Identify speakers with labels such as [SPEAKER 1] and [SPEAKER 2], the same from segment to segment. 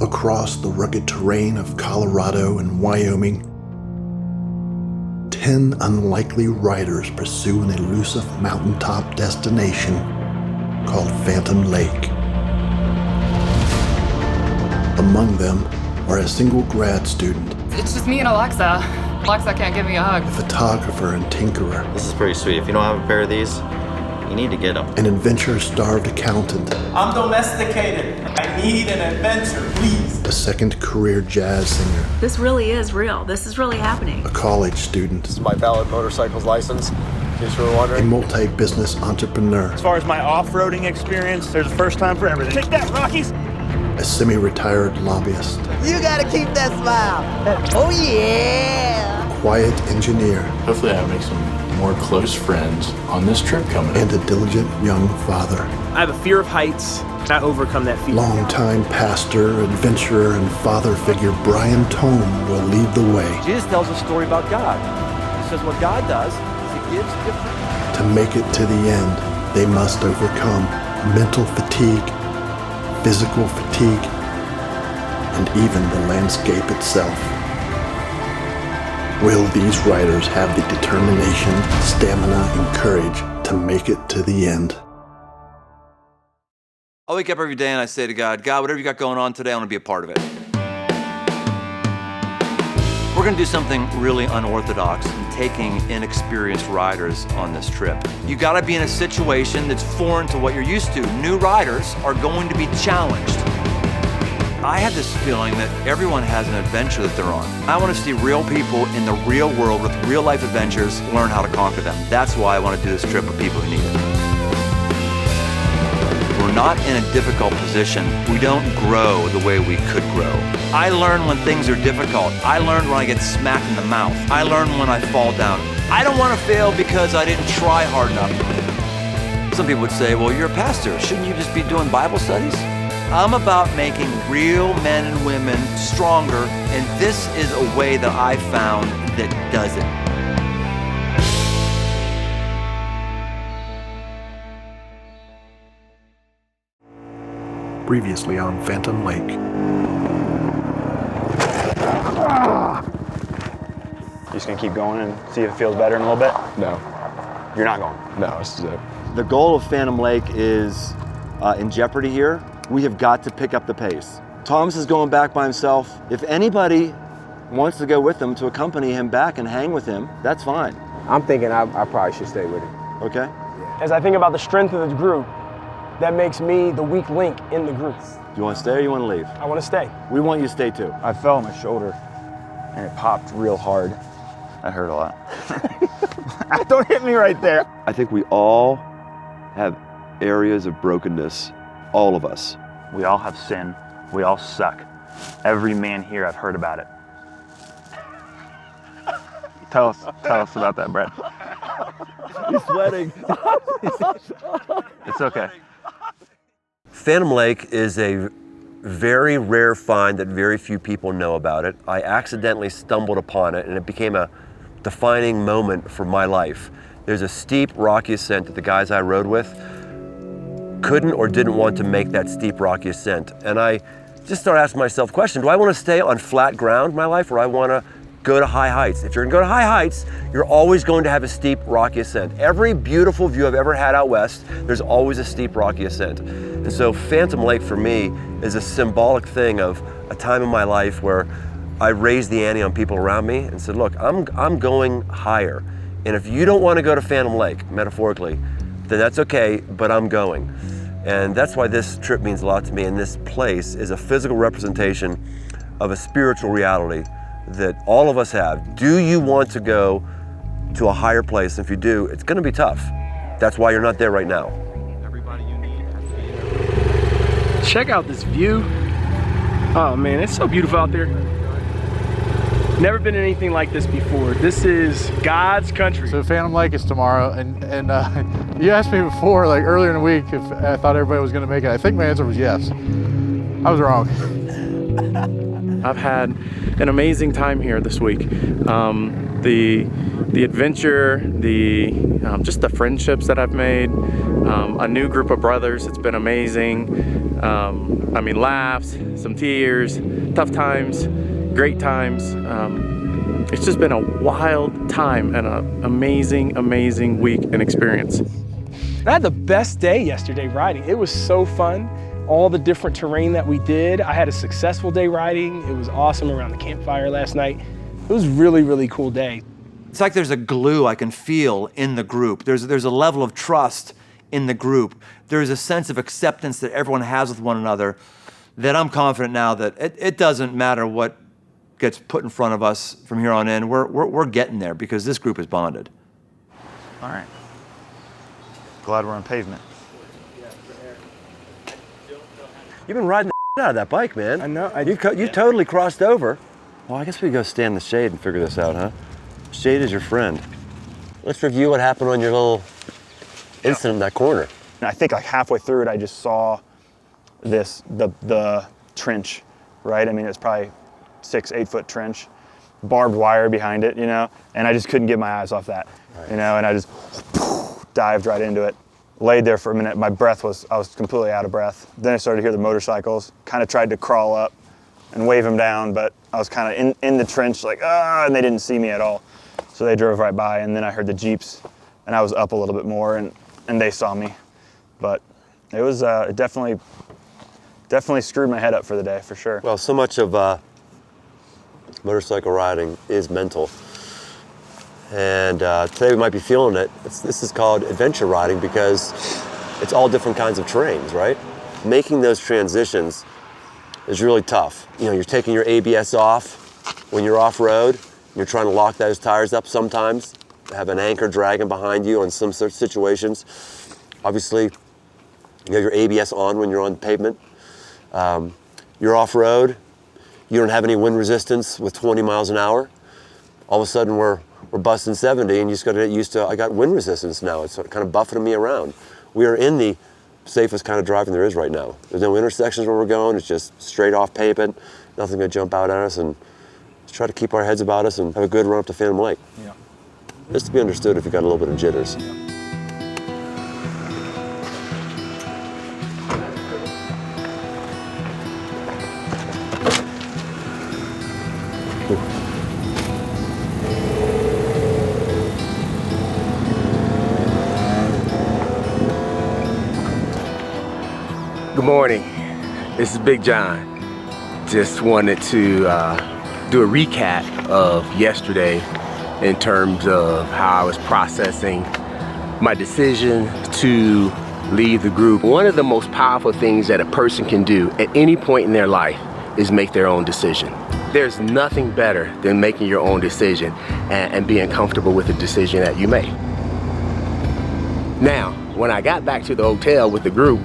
[SPEAKER 1] Across the rugged terrain of Colorado and Wyoming, 10 unlikely riders pursue an elusive mountaintop destination called Phantom Lake. Among them are a single grad student,
[SPEAKER 2] It's just me and Alexa. Alexa can't give me a hug.
[SPEAKER 1] a photographer and tinkerer,
[SPEAKER 3] This is pretty sweet. If you don't have a pair of these, you need to get them.
[SPEAKER 1] an adventure-starved accountant,
[SPEAKER 4] I'm domesticated. I need an adventure, please.
[SPEAKER 1] a second career jazz singer,
[SPEAKER 5] This really is real. This is really happening.
[SPEAKER 1] a college student,
[SPEAKER 6] This is my valid motorcycle's license, in case you were
[SPEAKER 1] a
[SPEAKER 6] wondering.
[SPEAKER 1] multi-business entrepreneur,
[SPEAKER 7] As far as my off-roading experience, there's a first time for everything. Take that, Rockies!
[SPEAKER 1] a semi-retired lobbyist,
[SPEAKER 8] You gotta keep that smile. Oh yeah.
[SPEAKER 1] a quiet engineer,
[SPEAKER 9] Hopefully I make some more close friends on this trip coming up.
[SPEAKER 1] and a diligent young father.
[SPEAKER 7] I have a fear of heights. I overcome that fear.
[SPEAKER 1] Longtime pastor, adventurer, and father figure Brian Tome will lead the way.
[SPEAKER 10] Jesus tells a story about God. He says what God does is he gives different.
[SPEAKER 1] To make it to the end, they must overcome mental fatigue, physical fatigue, and even the landscape itself. Will these riders have the determination, stamina, and courage to make it to the end?
[SPEAKER 10] I wake up every day and I say to God, God, whatever you got going on today, I want to be a part of it. We're going to do something really unorthodox in taking inexperienced riders on this trip. You got to be in a situation that's foreign to what you're used to. New riders are going to be challenged. I have this feeling that everyone has an adventure that they're on. I want to see real people in the real world with real life adventures learn how to conquer them. That's why I want to do this trip with people who need it. We're not in a difficult position. We don't grow the way we could grow. I learn when things are difficult. I learned when I get smacked in the mouth. I learn when I fall down. I don't want to fail because I didn't try hard enough. Some people would say, well, you're a pastor. Shouldn't you just be doing Bible studies? I'm about making real men and women stronger, and this is a way that I found that does it.
[SPEAKER 1] Previously on Phantom Lake.
[SPEAKER 6] You just gonna keep going and see if it feels better in a little bit?
[SPEAKER 3] No.
[SPEAKER 6] You're not going?
[SPEAKER 3] No, this is it.
[SPEAKER 10] The goal of Phantom Lake is in jeopardy here. We have got to pick up the pace. Thomas is going back by himself. If anybody wants to go with him to accompany him back and hang with him, that's fine.
[SPEAKER 11] I'm thinking I probably should stay with him.
[SPEAKER 10] Okay?
[SPEAKER 11] As I think about the strength of the group, that makes me the weak link in the group.
[SPEAKER 10] Do you want to stay or you want to leave?
[SPEAKER 11] I want to stay.
[SPEAKER 10] We want you to stay too.
[SPEAKER 6] I fell on my shoulder and it popped real hard.
[SPEAKER 3] That hurt a lot.
[SPEAKER 6] Don't hit me right there.
[SPEAKER 12] I think we all have areas of brokenness, all of us.
[SPEAKER 7] We all have sin. We all suck. Every man here, I've heard about it. Tell us about that, Brett.
[SPEAKER 12] He's sweating.
[SPEAKER 7] It's okay.
[SPEAKER 12] Phantom Lake is a very rare find that very few people know about it. I accidentally stumbled upon it and it became a defining moment for my life. There's a steep, rocky ascent that the guys I rode with couldn't or didn't want to make that steep, rocky ascent. And I just started asking myself the question, do I want to stay on flat ground in my life or I want to go to high heights? If you're gonna go to high heights, you're always going to have a steep, rocky ascent. Every beautiful view I've ever had out west, there's always a steep, rocky ascent. And so Phantom Lake for me is a symbolic thing of a time in my life where I raised the ante on people around me and said, look, I'm going higher. And if you don't want to go to Phantom Lake, metaphorically, then that's okay, but I'm going. And that's why this trip means a lot to me, and this place is a physical representation of a spiritual reality that all of us have. Do you want to go to a higher place? If you do, it's going to be tough. That's why you're not there right now.
[SPEAKER 7] Everybody you need has to be there. Check out this view. Oh man, it's so beautiful out there. Never been in anything like this before. This is God's country.
[SPEAKER 13] So Phantom Lake is tomorrow, and you asked me before, like earlier in the week, if I thought everybody was going to make it. I think my answer was yes. I was wrong.
[SPEAKER 7] I've had an amazing time here this week. The adventure, just the friendships that I've made, a new group of brothers. It's been amazing. I mean, laughs, some tears, tough times, great times. It's just been a wild time and an amazing, amazing week and experience. I had the best day yesterday riding. It was so fun. All the different terrain that we did. I had a successful day riding. It was awesome around the campfire last night. It was really, really cool day.
[SPEAKER 10] It's like there's a glue I can feel in the group. There's a level of trust in the group. There's a sense of acceptance that everyone has with one another that I'm confident now that it doesn't matter what gets put in front of us from here on in. We're getting there because this group is bonded.
[SPEAKER 6] All right. Glad we're on pavement.
[SPEAKER 12] You've been riding the out of that bike, man.
[SPEAKER 7] I know.
[SPEAKER 12] You totally crossed over. Well, I guess we go stand in the shade and figure this out, huh? Shade is your friend. Let's review what happened on your little incident in that corner.
[SPEAKER 6] And I think like halfway through it, I just saw the trench, right? I mean, it's probably 6-8 foot trench, barbed wire behind it, you know, and I just couldn't get my eyes off that, you know, and I just dived right into it. Laid there for a minute. I was completely out of breath. Then I started to hear the motorcycles, kind of tried to crawl up and wave them down, but I was kind of in the trench like, and they didn't see me at all. So they drove right by, and then I heard the Jeeps, and I was up a little bit more, and they saw me. But it was it definitely screwed my head up for the day, for sure.
[SPEAKER 12] Well, so much of motorcycle riding is mental. And today we might be feeling it. This is called adventure riding because it's all different kinds of terrains, right? Making those transitions is really tough. You know, you're taking your ABS off when you're off-road. You're trying to lock those tires up sometimes, have an anchor dragging behind you on some sort of situations. Obviously, you have your ABS on when you're on pavement. You're off-road. You don't have any wind resistance with 20 miles an hour. All of a sudden, we're busting 70, and you just got to get used to, I got wind resistance now. It's kind of buffeting me around. We are in the safest kind of driving there is right now. There's no intersections where we're going. It's just straight off pavement. Nothing going to jump out at us, and just try to keep our heads about us and have a good run up to Phantom Lake.
[SPEAKER 6] Yeah.
[SPEAKER 12] Just to be understood if you got a little bit of jitters.
[SPEAKER 6] Yeah.
[SPEAKER 7] Good morning, this is Big John. Just wanted to do a recap of yesterday in terms of how I was processing my decision to leave the group. One of the most powerful things that a person can do at any point in their life is make their own decision. There's nothing better than making your own decision and being comfortable with the decision that you make. Now, when I got back to the hotel with the group,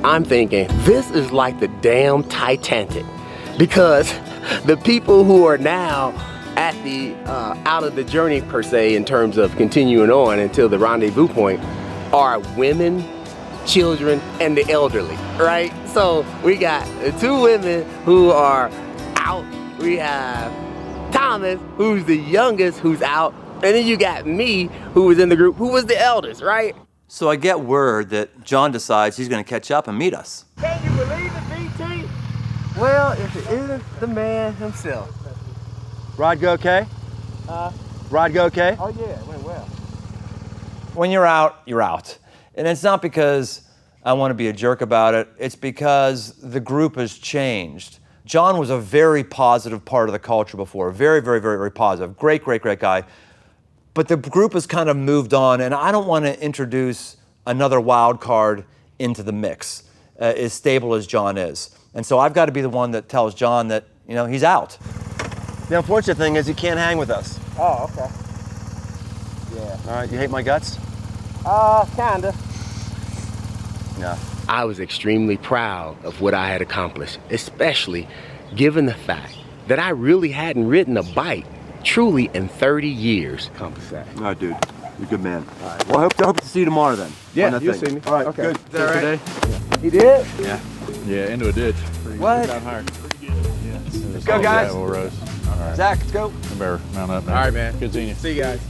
[SPEAKER 7] I'm thinking, this is like the damn Titanic, because the people who are now at the out of the journey per se in terms of continuing on until the rendezvous point are women, children, and the elderly, right? So we got the two women who are out. We have Thomas, who's the youngest, who's out, and then you got me, who was in the group, who was the eldest, right?
[SPEAKER 10] So I get word that John decides he's going to catch up and meet us.
[SPEAKER 7] Can you believe it, BT? Well, if it isn't the man himself.
[SPEAKER 12] Ride go okay? Ride go okay?
[SPEAKER 7] Oh yeah, it went well.
[SPEAKER 10] When you're out, you're out. And it's not because I want to be a jerk about it. It's because the group has changed. John was a very positive part of the culture before. Very, very, very, very positive. Great, great, great guy. But the group has kind of moved on, and I don't want to introduce another wild card into the mix, as stable as John is. And so I've got to be the one that tells John that, you know, he's out.
[SPEAKER 12] The unfortunate thing is you can't hang with us.
[SPEAKER 7] Oh, okay. Yeah.
[SPEAKER 12] All right, you hate my guts?
[SPEAKER 7] Kinda.
[SPEAKER 12] No.
[SPEAKER 7] I was extremely proud of what I had accomplished, especially given the fact that I really hadn't ridden a bike truly in 30 years.
[SPEAKER 12] All right, dude. You're a good man. All right. Well, I hope to see you tomorrow then.
[SPEAKER 7] Yeah, you'll see me.
[SPEAKER 12] All right,
[SPEAKER 7] okay.
[SPEAKER 12] good.
[SPEAKER 7] Is that right?
[SPEAKER 12] Today?
[SPEAKER 7] Yeah. He did?
[SPEAKER 9] Yeah. Yeah, into a ditch.
[SPEAKER 10] What?
[SPEAKER 9] Down hard. Yeah.
[SPEAKER 10] Let's go, guys.
[SPEAKER 9] Gravel roads. All right.
[SPEAKER 10] Zach, let's go.
[SPEAKER 9] I better mount up now.
[SPEAKER 7] All right, man.
[SPEAKER 9] Good seeing you.
[SPEAKER 7] See you guys.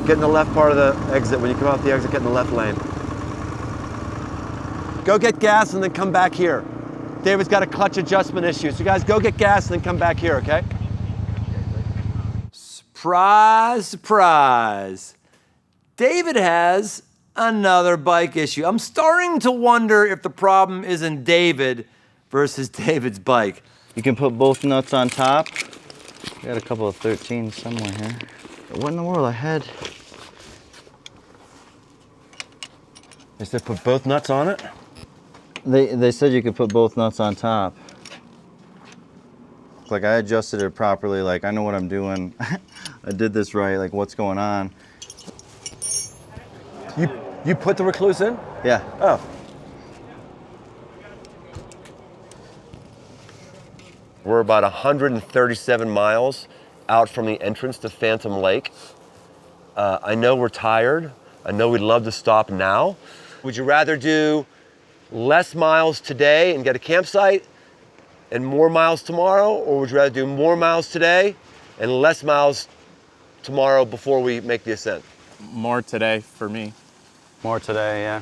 [SPEAKER 12] Get in the left part of the exit. When you come out the exit, get in the left lane. Go get gas and then come back here. David's got a clutch adjustment issue. So you guys go get gas and then come back here, okay?
[SPEAKER 10] Surprise, surprise. David has another bike issue. I'm starting to wonder if the problem isn't David versus David's bike.
[SPEAKER 3] You can put both nuts on top. Got a couple of 13s somewhere here. What in the world? I had...
[SPEAKER 12] They said put both nuts on it?
[SPEAKER 3] They said you could put both nuts on top. Like I adjusted it properly, like I know what I'm doing. I did this right, like what's going on.
[SPEAKER 12] You put the recluse in?
[SPEAKER 3] Yeah.
[SPEAKER 12] Oh. We're about 137 miles out from the entrance to Phantom Lake. I know we're tired. I know we'd love to stop now. Would you rather do less miles today and get a campsite and more miles tomorrow, or would you rather do more miles today and less miles tomorrow before we make the ascent?
[SPEAKER 14] More today for me.
[SPEAKER 3] More today, yeah.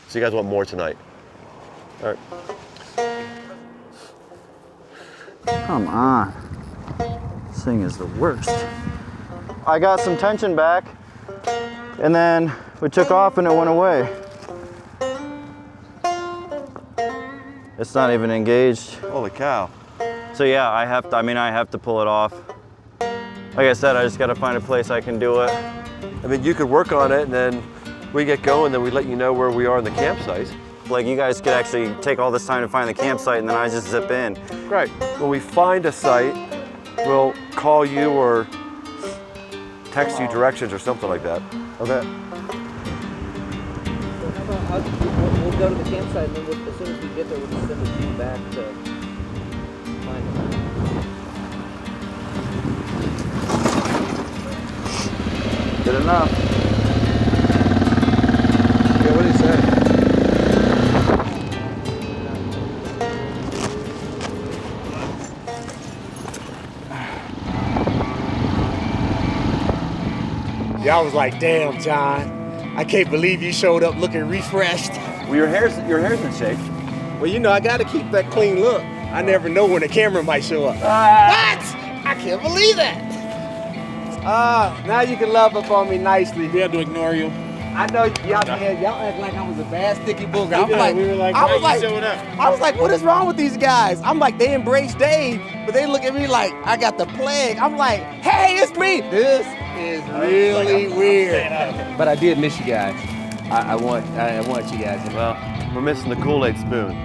[SPEAKER 12] So you guys want more tonight? All right.
[SPEAKER 3] Come on. This thing is the worst. I got some tension back, and then we took off and it went away. It's not even engaged.
[SPEAKER 12] Holy cow.
[SPEAKER 3] So yeah, I have to pull it off. Like I said, I just gotta find a place I can do it.
[SPEAKER 12] I mean, you could work on it and then we get going, then we let you know where we are in the campsite.
[SPEAKER 3] Like you guys could actually take all this time to find the campsite and then I just zip in.
[SPEAKER 12] Right. When we find a site, we'll call you or text you directions or something like that. Okay.
[SPEAKER 15] We'll go to the campsite and then as soon as we get there, we'll just send a few back to find them.
[SPEAKER 3] Good enough.
[SPEAKER 12] Yeah, what did he say?
[SPEAKER 11] Yeah, I was like, damn, John. I can't believe you showed up looking refreshed.
[SPEAKER 12] Well, your hair's in shape.
[SPEAKER 11] Well, you know, I gotta keep that clean look. I never know when the camera might show up. What? I can't believe that. Now you can love up on me nicely.
[SPEAKER 14] We had to ignore you.
[SPEAKER 11] I know y'all act like I was a bad sticky booger.
[SPEAKER 14] We were like, why you showing up?
[SPEAKER 11] I was like, what is wrong with these guys? I'm like, they embrace Dave, but they look at me like I got the plague. I'm like, hey, it's me. This is really weird. But I did miss you guys. I want you guys.
[SPEAKER 12] Well, we're missing the Kool-Aid spoon.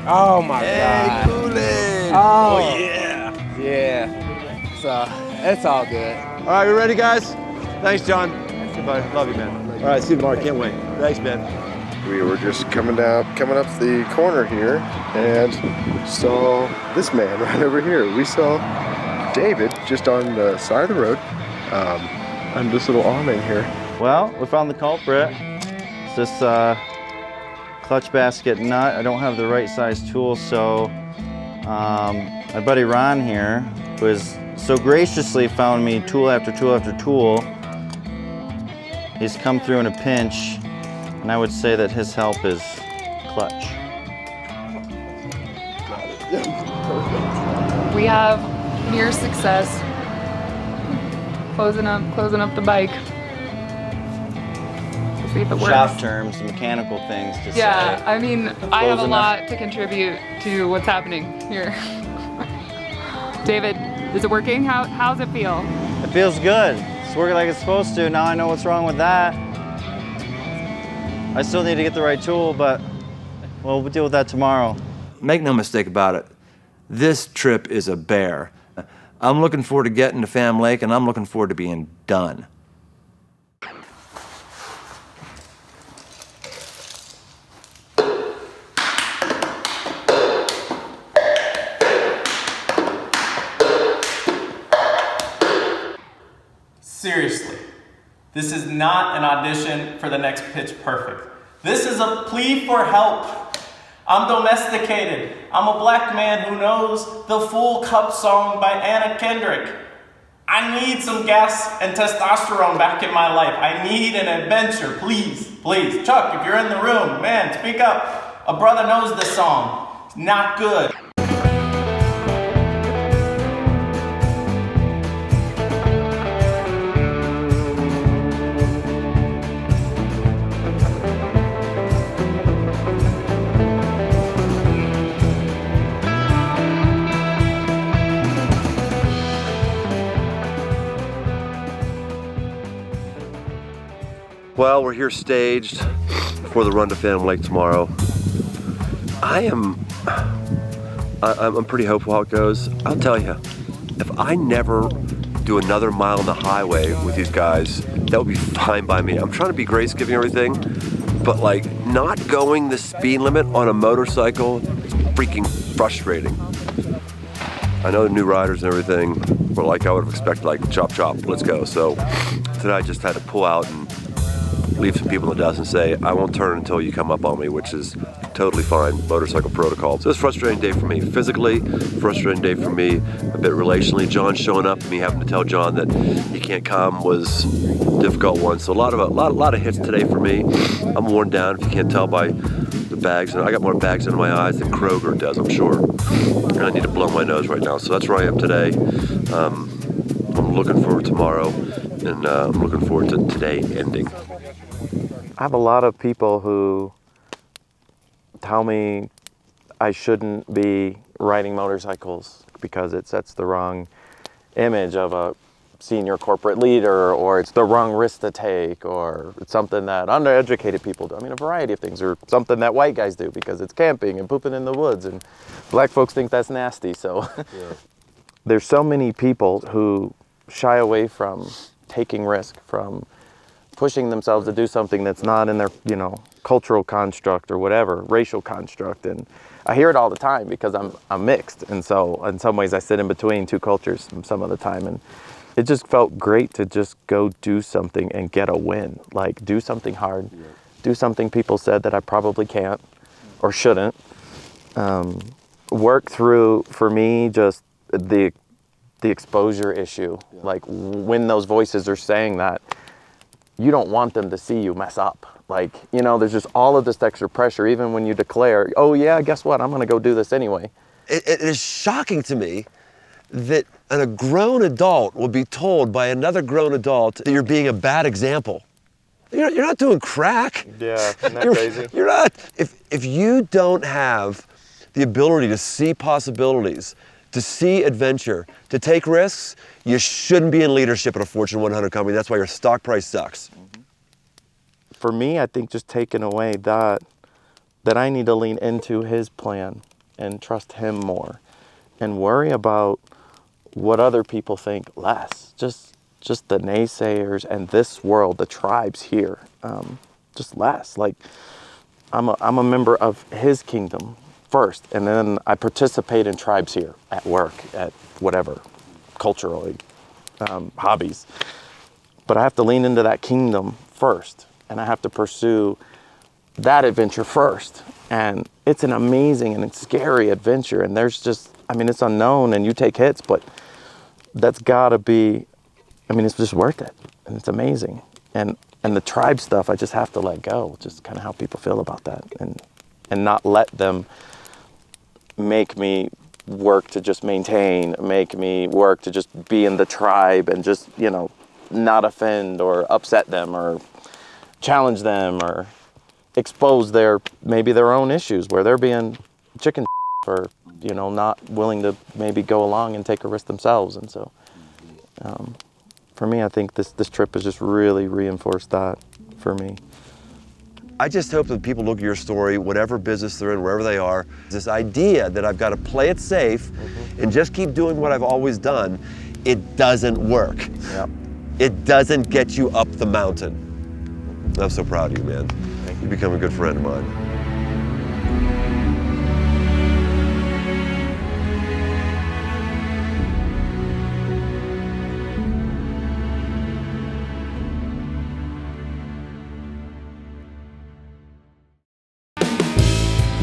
[SPEAKER 11] Oh my God.
[SPEAKER 12] Kool-Aid.
[SPEAKER 11] Oh
[SPEAKER 12] yeah.
[SPEAKER 11] Yeah. So it's all good.
[SPEAKER 12] All right, we ready, guys? Thanks, John. Goodbye. Love you, man. All right, see you tomorrow. Can't wait. Thanks, man.
[SPEAKER 16] We were just coming up the corner here and saw this man right over here. We saw David just on the side of the road on this little awning here.
[SPEAKER 3] Well, we found the culprit. It's this clutch basket nut. I don't have the right size tool, so my buddy Ron here, who has so graciously found me tool after tool after tool, he's come through in a pinch, and I would say that his help is clutch.
[SPEAKER 2] We have near success closing up the bike. See if it works.
[SPEAKER 3] Shop terms, mechanical things to say.
[SPEAKER 2] Yeah, I mean, I have a
[SPEAKER 3] Closing
[SPEAKER 2] lot to contribute to what's happening here. David, is it working? How's it feel?
[SPEAKER 3] It feels good. It's working like it's supposed to. Now I know what's wrong with that. I still need to get the right tool, but we'll deal with that tomorrow.
[SPEAKER 10] Make no mistake about it, this trip is a bear. I'm looking forward to getting to Pham Lake, and I'm looking forward to being done.
[SPEAKER 4] Seriously, this is not an audition for the next Pitch Perfect. This is a plea for help. I'm domesticated. I'm a black man who knows the Full Cup song by Anna Kendrick. I need some gas and testosterone back in my life. I need an adventure, please, please. Chuck, if you're in the room, man, speak up. A brother knows this song. It's not good.
[SPEAKER 12] Well, we're here staged for the run to Phantom Lake tomorrow. I'm pretty hopeful how it goes. I'll tell you, if I never do another mile on the highway with these guys, that would be fine by me. I'm trying to be grace-giving everything, but like not going the speed limit on a motorcycle, it's freaking frustrating. I know the new riders and everything were like, I would have expected like chop chop, let's go. So today I just had to pull out and leave some people in the dust and say, I won't turn until you come up on me, which is totally fine, motorcycle protocol. So it's a frustrating day for me. Physically, frustrating day for me, a bit relationally. John showing up, me having to tell John that he can't come was a difficult one. So a lot of hits today for me. I'm worn down, if you can't tell by the bags. And I got more bags in my eyes than Kroger does, I'm sure. And I need to blow my nose right now. So that's where I am today. I'm looking forward to tomorrow, and I'm looking forward to today ending.
[SPEAKER 3] I have a lot of people who tell me I shouldn't be riding motorcycles because it sets the wrong image of a senior corporate leader, or it's the wrong risk to take, or it's something that undereducated people do. I mean, a variety of things, or something that white guys do because it's camping and pooping in the woods, and black folks think that's nasty. So there's so many people who shy away from taking risk, from pushing themselves to do something that's not in their, cultural construct or whatever, racial construct. And I hear it all the time because I'm mixed. And so in some ways I sit in between two cultures some of the time. And it just felt great to just go do something and get a win. Like do something hard, do something people said that I probably can't or shouldn't. Work through, for me, just the exposure issue. Like when those voices are saying that, you don't want them to see you mess up. Like, there's just all of this extra pressure, even when you declare, oh yeah, guess what, I'm gonna go do this anyway.
[SPEAKER 12] It is shocking to me that a grown adult will be told by another grown adult that you're being a bad example. You're not doing crack.
[SPEAKER 3] Yeah, isn't that crazy?
[SPEAKER 12] You're not. If you don't have the ability to see possibilities, to see adventure, to take risks, you shouldn't be in leadership at a Fortune 100 company. That's why your stock price sucks.
[SPEAKER 3] For me, I think just taking away that I need to lean into his plan and trust him more and worry about what other people think less. Just the naysayers and this world, the tribes here, just less. Like I'm a member of his kingdom first, and then I participate in tribes here at work, at whatever, culturally, hobbies. But I have to lean into that kingdom first, and I have to pursue that adventure first. And it's an amazing and scary adventure, and there's just, it's unknown and you take hits, but that's gotta be, it's just worth it, and it's amazing. And the tribe stuff, I just have to let go, just kind of how people feel about that, and not let them make me work to just maintain, make me work to just be in the tribe and just, not offend or upset them or challenge them or expose maybe their own issues where they're being chicken or, not willing to maybe go along and take a risk themselves. And so for me, I think this trip has just really reinforced that for me.
[SPEAKER 12] I just hope that people look at your story, whatever business they're in, wherever they are, this idea that I've got to play it safe and just keep doing what I've always done, it doesn't work.
[SPEAKER 3] Yep.
[SPEAKER 12] It doesn't get you up the mountain. I'm so proud of you, man. You've become a good friend of mine.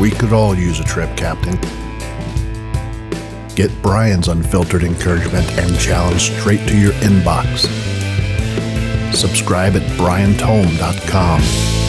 [SPEAKER 1] We could all use a trip, Captain. Get Brian's unfiltered encouragement and challenge straight to your inbox. Subscribe at briantome.com.